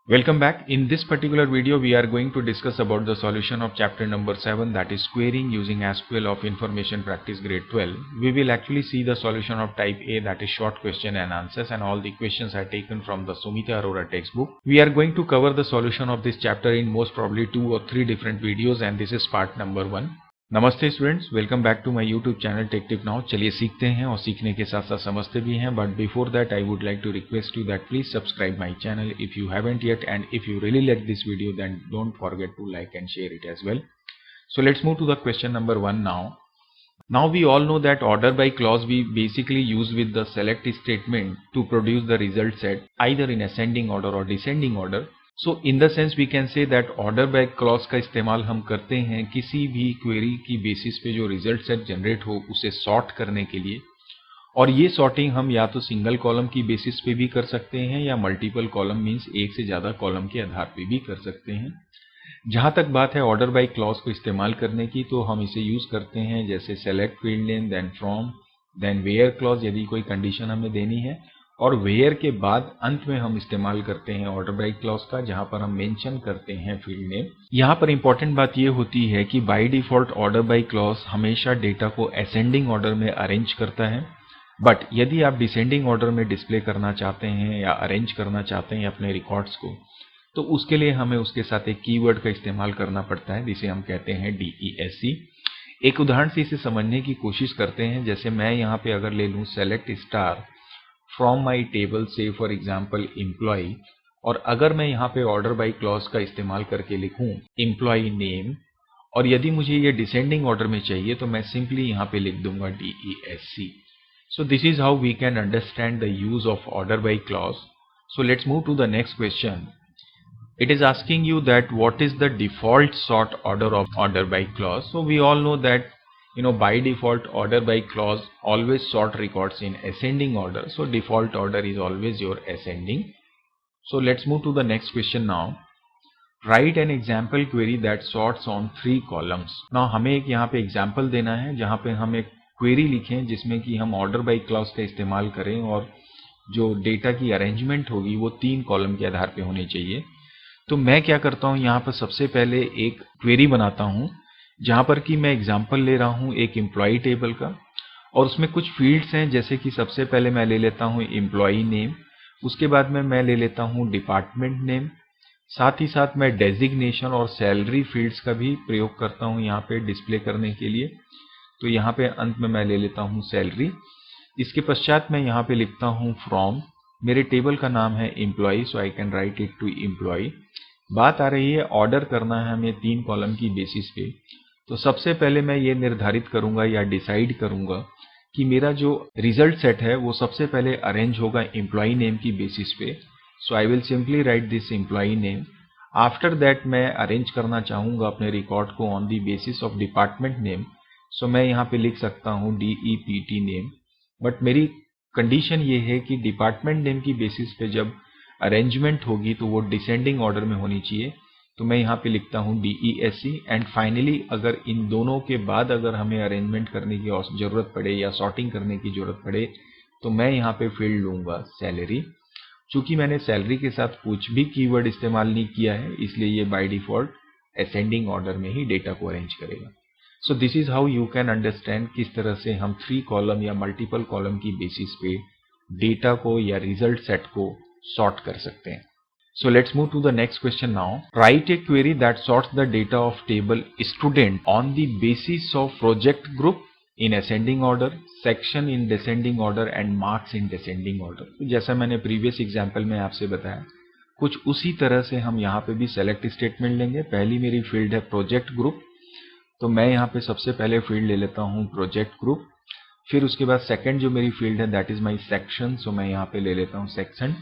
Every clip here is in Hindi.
Welcome back. In this particular video, we are going to discuss about the solution of chapter number 7, that is querying using SQL of Information Practice grade 12. We will actually see the solution of type A, that is short question and answers, and all the questions are taken from the Sumita Arora textbook. We are going to cover the solution of this chapter in most probably 2 or 3 different videos, and this is part number 1. नमस्ते students, welcome back to my YouTube channel tech tip now. चलिए सीखते हैं और सीखने के साथ साथ समझते भी हैं। But before that I would like to request you that please subscribe my channel if you haven't yet, and if you really like this video then don't forget to like and share it as well. So let's move to the question number 1 now. Now we all know that order by clause we basically use with the select statement to produce the result set either in ascending order or descending order. So in the sense we can say that order by clause का इस्तेमाल हम करते हैं किसी भी क्वेरी की बेसिस पे जो रिजल्ट सेट जनरेट हो उसे सॉर्ट करने के लिए, और ये सॉर्टिंग हम या तो सिंगल कॉलम की बेसिस पे भी कर सकते हैं या मल्टीपल कॉलम मीन्स एक से ज़्यादा कॉलम के आधार पे भी कर सकते हैं। जहाँ तक बात है ऑर्डर बाय क्लॉज को इस्तेमाल करने की, तो हम इसे यूज़ करते हैं जैसे select field name, then from, then where clause यदि कोई कंडीशन हमें देनी है, और वेयर के बाद अंत में हम इस्तेमाल करते हैं ऑर्डर बाय क्लॉज का, जहाँ पर हम मेंशन करते हैं फील्ड नेम। यहाँ पर इंपॉर्टेंट बात ये होती है कि by default order by clause हमेशा डेटा को असेंडिंग ऑर्डर में अरेंज करता है, बट यदि आप डिसेंडिंग ऑर्डर में डिस्प्ले करना चाहते हैं या अरेंज करना चाहते हैं अपने रिकॉर्ड्स को, तो उसके लिए हमें उसके साथ एक कीवर्ड का इस्तेमाल करना पड़ता है जिसे हम कहते हैं DESC। एक उदाहरण से इसे समझने की कोशिश करते हैं। जैसे मैं यहाँ पे अगर ले लूँ select star from my table से फॉर एग्जाम्पल एम्प्लॉय, और अगर मैं यहाँ पे ऑर्डर बाय क्लॉज का इस्तेमाल करके लिखूँ एम्प्लॉय नेम, और यदि मुझे ये डिसेंडिंग ऑर्डर में चाहिए तो मैं सिंपली यहाँ पे लिख दूंगा DESC। So this is how we can understand the use of order by clause. So let's move to the next question. It is asking you that what is the default sort order of order by clause. So we all know that by default order by clause always sort records in ascending order. So default order is always your ascending. So let's move to the next question now. Write an example query that sorts on 3 columns. Now हमें एक यहाँ पे example देना है जहाँ पे हम एक query लिखें जिसमें कि हम order by clause का इस्तेमाल करें और जो डेटा की अरेंजमेंट होगी वो 3 कॉलम के आधार पे होनी चाहिए। तो मैं क्या करता हूँ, यहाँ पर सबसे पहले एक क्वेरी बनाता हूँ जहाँ पर कि मैं एग्जांपल ले रहा हूँ एक एम्प्लॉय टेबल का, और उसमें कुछ फील्ड्स हैं जैसे कि सबसे पहले मैं ले लेता हूँ एम्प्लॉय नेम, उसके बाद में मैं ले लेता हूँ डिपार्टमेंट नेम, साथ ही साथ मैं डेजिग्नेशन और सैलरी फील्ड्स का भी प्रयोग करता हूँ यहाँ पे डिस्प्ले करने के लिए। तो यहाँ पे अंत में मैं ले लेता हूँ सैलरी। इसके पश्चात मैं यहाँ पे लिखता हूँ फ्रॉम, मेरे टेबल का नाम है employ, so I can write it to employ. बात आ रही है ऑर्डर करना है हमें 3 कॉलम की बेसिस पे, तो सबसे पहले मैं ये निर्धारित करूंगा या डिसाइड करूंगा कि मेरा जो रिजल्ट सेट है वो सबसे पहले अरेंज होगा एम्प्लॉय नेम की बेसिस पे। So I will simply write this employ name. After that मैं अरेंज करना चाहूंगा अपने रिकॉर्ड को on the basis of department name, so मैं यहाँ पे लिख सकता हूँ DEPT नेम। बट मेरी कंडीशन ये है कि डिपार्टमेंट नेम की बेसिस पे जब अरेंजमेंट होगी तो वो डिसेंडिंग ऑर्डर में होनी चाहिए, तो मैं यहाँ पे लिखता हूँ DESC। एंड फाइनली अगर इन दोनों के बाद अगर हमें अरेंजमेंट करने की जरूरत पड़े या सॉर्टिंग करने की जरूरत पड़े तो मैं यहाँ पे फील्ड लूंगा सैलरी। चूंकि मैंने सैलरी के साथ कुछ भी कीवर्ड इस्तेमाल नहीं किया है इसलिए ये बाय डिफॉल्ट असेंडिंग ऑर्डर में ही डेटा को अरेंज करेगा। सो this is how you can understand किस तरह से हम 3 कॉलम या मल्टीपल कॉलम की बेसिस पे डेटा को या रिजल्ट सेट को सॉर्ट कर सकते हैं। So let's move to the next question now. Write a query that sorts the data of table student on the basis of project group in ascending order, section in descending order and marks in descending order. तो जैसा मैंने प्रीवियस एग्जाम्पल में आपसे बताया कुछ उसी तरह से हम यहाँ पे भी सेलेक्ट स्टेटमेंट लेंगे। पहली मेरी फील्ड है प्रोजेक्ट ग्रुप, तो मैं यहाँ पे सबसे पहले फील्ड ले लेता हूँ प्रोजेक्ट ग्रुप। फिर उसके बाद सेकेंड जो मेरी फील्ड है दैट इज माई सेक्शन, सो मैं यहाँ पे ले लेता हूँ section.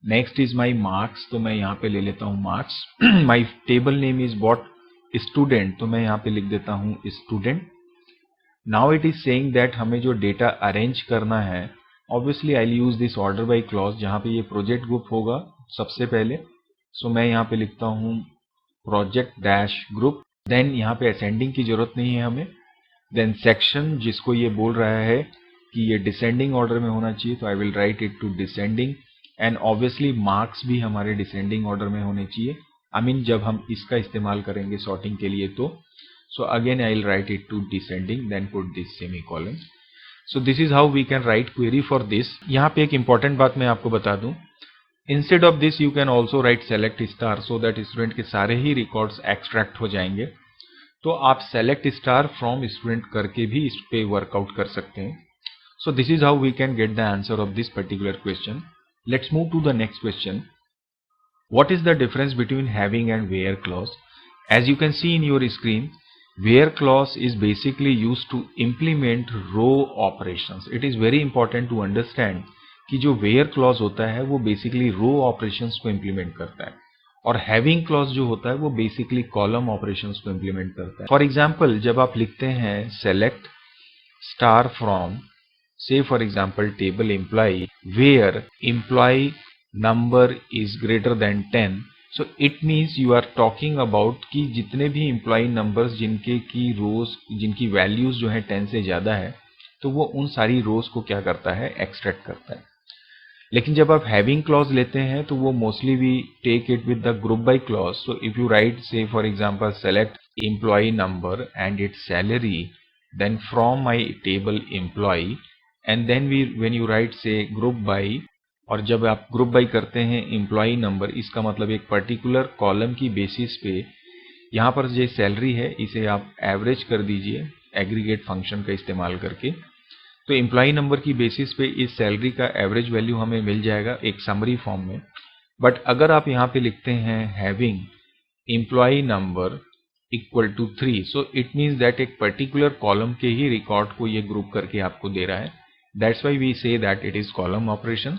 Next is my marks, तो मैं यहाँ पे ले लेता हूँ marks. My table name is what student, तो मैं यहाँ पे लिख देता हूँ student. Now it is saying that हमें जो डेटा अरेंज करना है obviously I will use this order by clause जहाँ पे ये प्रोजेक्ट ग्रुप होगा सबसे पहले। सो मैं यहाँ पे लिखता हूँ प्रोजेक्ट डैश ग्रुप, देन यहाँ पे असेंडिंग की जरूरत नहीं है हमें, देन सेक्शन जिसको ये बोल रहा है कि ये डिसेंडिंग ऑर्डर में होना चाहिए, तो I will write it to descending. And obviously marks भी हमारे डिसेंडिंग ऑर्डर में होने चाहिए। आई मीन जब हम इसका इस्तेमाल करेंगे सॉर्टिंग के लिए तो so again I will write it to descending then put this semicolon. So this is how we can write query for this. यहाँ पे एक इंपॉर्टेंट बात मैं आपको बता दूं, instead of this you can also write select star so that student के सारे ही रिकॉर्ड्स एक्सट्रैक्ट हो जाएंगे। तो आप सेलेक्ट स्टार फ्रॉम स्टूडेंट करके भी इस पे वर्कआउट कर सकते हैं। So this is how we can get the answer of this particular question. Let's move to the next question. What is the difference between having and where clause? As you can see in your screen, where clause is basically used to implement row operations. It is very important to understand कि जो where clause होता है वो basically row operations को implement करता है और having clause जो होता है वो basically column operations को implement करता है। For example, जब आप लिखते हैं select star from, say for example table employee where employee number is greater than 10, so it means you are talking about कि जितने भी एम्प्लॉई नंबर्स जिनके की रोज जिनकी वैल्यूज जो है 10 से ज्यादा है तो वो उन सारी रोज को क्या करता है, एक्सट्रैक्ट करता है। लेकिन जब आप हैविंग क्लॉज लेते हैं तो वो mostly we take it with the group by clause. So if you write say for example select employee number and its salary then from my table employee and then we when you write say group by, और जब आप ग्रुप बाई करते हैं एम्प्लॉई नंबर, इसका मतलब एक पर्टिकुलर कॉलम की बेसिस पे यहाँ पर जो सैलरी है इसे आप एवरेज कर दीजिए एग्रीगेट फंक्शन का इस्तेमाल करके। तो एम्प्लॉई नंबर की बेसिस पे इस सैलरी का एवरेज वैल्यू हमें मिल जाएगा एक समरी फॉर्म में। बट अगर आप यहाँ पे लिखते हैं having employee number equal to 3, so it means that एक पर्टिकुलर कॉलम के ही रिकॉर्ड को ये ग्रुप करके आपको दे रहा है। That's why we say that it is column operation.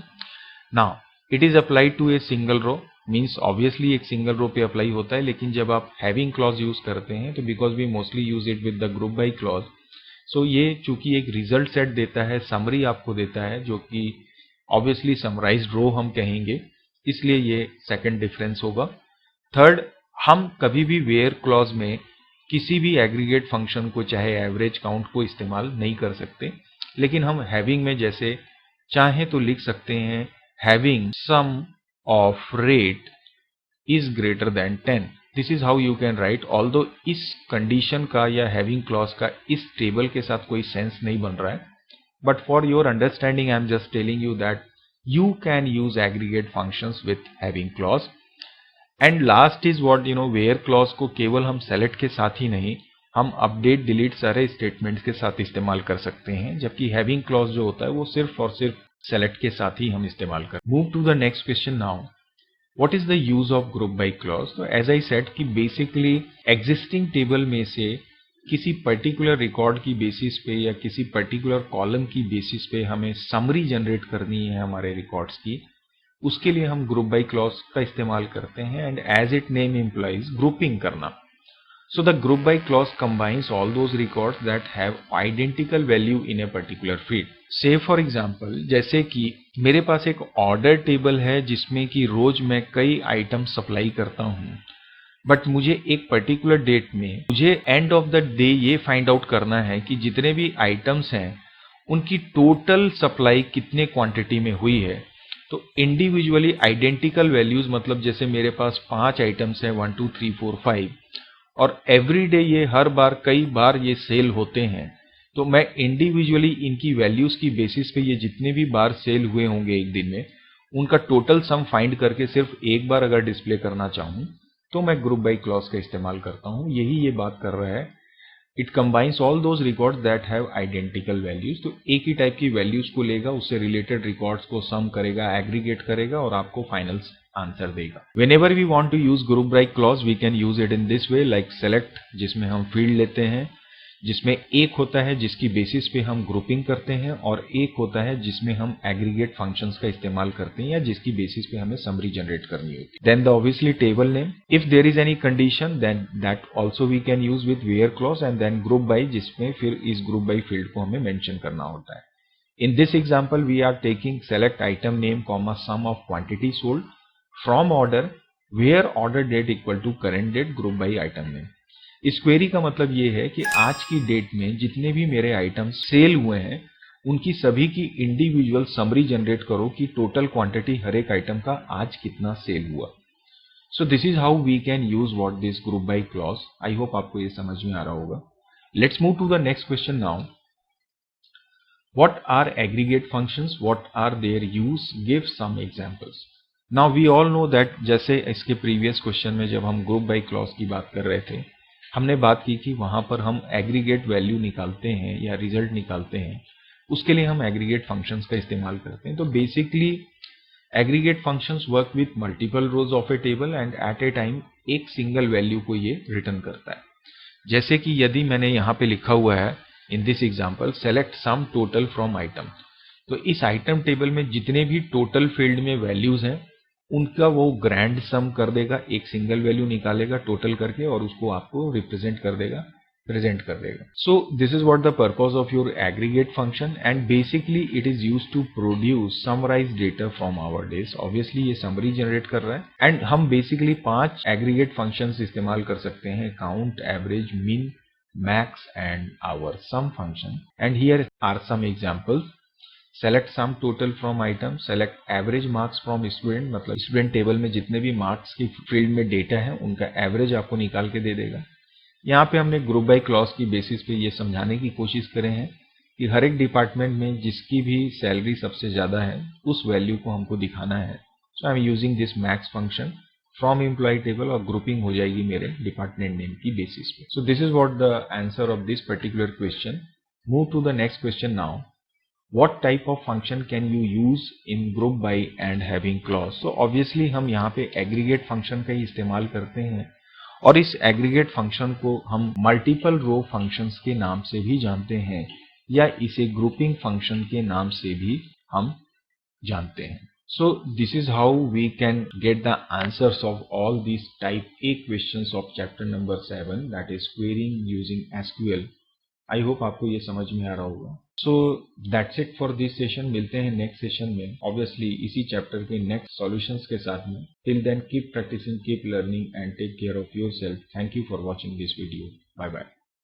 Now it is applied to a single row, means obviously एक सिंगल रो पे अप्लाई होता है, लेकिन जब आप हैविंग क्लॉज यूज करते हैं तो because we mostly use it with the group by clause, so ये चूंकि एक रिजल्ट सेट देता है, समरी आपको देता है जो कि ऑब्वियसली समराइज्ड रो हम कहेंगे, इसलिए ये सेकंड डिफरेंस होगा। थर्ड, हम कभी भी वेयर क्लॉज में किसी भी एग्रीगेट फंक्शन को चाहे एवरेज काउंट को इस्तेमाल नहीं कर सकते, लेकिन हम हैविंग में जैसे चाहे तो लिख सकते हैं having sum of rate is greater than 10. This is how you can write, although इस कंडीशन का या हैविंग क्लॉज का इस टेबल के साथ कोई सेंस नहीं बन रहा है, but for your understanding I am just telling you that you can use aggregate functions with having clause. And last is what where clause को केवल हम सेलेक्ट के साथ ही नहीं, हम अपडेट डिलीट सारे स्टेटमेंट्स के साथ इस्तेमाल कर सकते हैं, जबकि हैविंग क्लॉज जो होता है वो सिर्फ और सिर्फ सेलेक्ट के साथ ही हम इस्तेमाल कर। Move to the next question now, what is the use of group by clause. तो एज आई सेड कि बेसिकली एग्जिस्टिंग टेबल में से किसी पर्टिकुलर रिकॉर्ड की बेसिस पे या किसी पर्टिकुलर कॉलम की बेसिस पे हमें समरी जनरेट करनी है हमारे रिकॉर्ड्स की, उसके लिए हम ग्रुप बाय क्लॉज का इस्तेमाल करते हैं। And as it name employees, grouping करना। So the group by clause combines all those records that have identical value in a particular field. Say for example, जैसे कि मेरे पास एक ऑर्डर टेबल है जिसमें कि रोज मैं कई आइटम सप्लाई करता हूँ, बट मुझे एक पर्टिकुलर डेट में मुझे एंड ऑफ द डे ये फाइंड आउट करना है कि जितने भी आइटम्स हैं उनकी टोटल सप्लाई कितने क्वांटिटी में हुई है। तो इंडिविजुअली आइडेंटिकल वैल्यूज, मतलब जैसे मेरे पास 5 आइटम्स हैं 1 2 3 4 5 और एवरी डे ये हर बार कई बार ये सेल होते हैं, तो मैं इंडिविजुअली इनकी वैल्यूज की बेसिस पे ये जितने भी बार सेल हुए होंगे एक दिन में उनका टोटल सम फाइंड करके सिर्फ एक बार अगर डिस्प्ले करना चाहूँ तो मैं ग्रुप बाय क्लॉज का इस्तेमाल करता हूँ। यही ये बात कर रहा है, it combines all those records that have identical values. तो एक ही टाइप की वैल्यूज को लेगा, उससे रिलेटेड रिकॉर्ड्स को सम करेगा, एग्रीगेट करेगा और आपको फाइनल आंसर देगा। Whenever we want to use group by clause, we can use it in this way, like select, जिसमें हम फील्ड लेते हैं, जिसमें एक होता है जिसकी बेसिस पे हम ग्रुपिंग करते हैं और एक होता है जिसमें हम एग्रीगेट फंक्शंस का इस्तेमाल करते हैं या जिसकी बेसिस पे हमें समरी जनरेट करनी होती है। Then the obviously table name, if there is any condition then that also we can use with where clause, and then group by, जिसमें फिर इस ग्रुप बाय फील्ड को हमें मेंशन करना होता है। In this example we are taking select item name comma sum of quantity sold from order where order date equal to current date group by item name. इस क्वेरी का मतलब ये है कि आज की डेट में जितने भी मेरे आइटम्स सेल हुए हैं उनकी सभी की इंडिविजुअल समरी जनरेट करो कि टोटल क्वांटिटी हर एक आइटम का आज कितना सेल हुआ। So this is how we can use what this group by clause. I hope आपको ये समझ में आ रहा होगा। Let's move to the next question now. What are aggregate functions? What are their use? Give some examples. Now we all know that जैसे इसके प्रीवियस क्वेश्चन में जब हम ग्रुप बाय क्लॉज की बात कर रहे थे, हमने बात की कि वहां पर हम एग्रीगेट वैल्यू निकालते हैं या रिजल्ट निकालते हैं, उसके लिए हम एग्रीगेट फंक्शंस का इस्तेमाल करते हैं। तो basically aggregate functions work with multiple rows of a table and at a time एक सिंगल वैल्यू को ये रिटर्न करता है। जैसे कि यदि मैंने यहाँ पे लिखा हुआ है in this example select sum total from item, तो इस आइटम टेबल में जितने भी टोटल फील्ड में वैल्यूज हैं उनका वो ग्रैंड सम कर देगा, एक सिंगल वैल्यू निकालेगा टोटल करके और उसको आपको रिप्रेजेंट कर देगा, प्रेजेंट कर देगा। So this is what the purpose of your aggregate function and basically it is used to produce summarize data from our days. Obviously ये समरी जनरेट कर रहा है एंड हम बेसिकली 5 एग्रीगेट फंक्शंस इस्तेमाल कर सकते हैं, count, average, mean, max and our sum function, and here are some examples. Select sum total from item, select average marks from student, मतलब स्टूडेंट टेबल में जितने भी मार्क्स की फील्ड में डेटा है उनका एवरेज आपको निकाल के दे देगा। यहाँ पे हमने ग्रुप बाय क्लॉज की बेसिस पे ये समझाने की कोशिश करें हैं कि हर एक डिपार्टमेंट में जिसकी भी सैलरी सबसे ज्यादा है उस वैल्यू को हमको दिखाना है। So I am using this max function from employee table और ग्रुपिंग हो जाएगी मेरे डिपार्टमेंट नेम की बेसिस पे। So this is what the answer of this particular question. Move to the next question now. What type of function can you use in group by and having clause? So obviously हम यहाँ पे एग्रीगेट फंक्शन का ही इस्तेमाल करते हैं और इस एग्रीगेट फंक्शन को हम मल्टीपल रो फंक्शंस के नाम से भी जानते हैं या इसे ग्रुपिंग फंक्शन के नाम से भी हम जानते हैं। So this is how we can get the answers of all these type A questions of chapter number 7, that is querying using SQL. I hope आपको ये समझ में आ रहा होगा। So that's it for this session. मिलते हैं नेक्स्ट सेशन में obviously इसी चैप्टर के नेक्स्ट सॉल्यूशंस के साथ में। Till then keep practicing, keep learning and take care of yourself. Thank you for watching this video. Bye bye.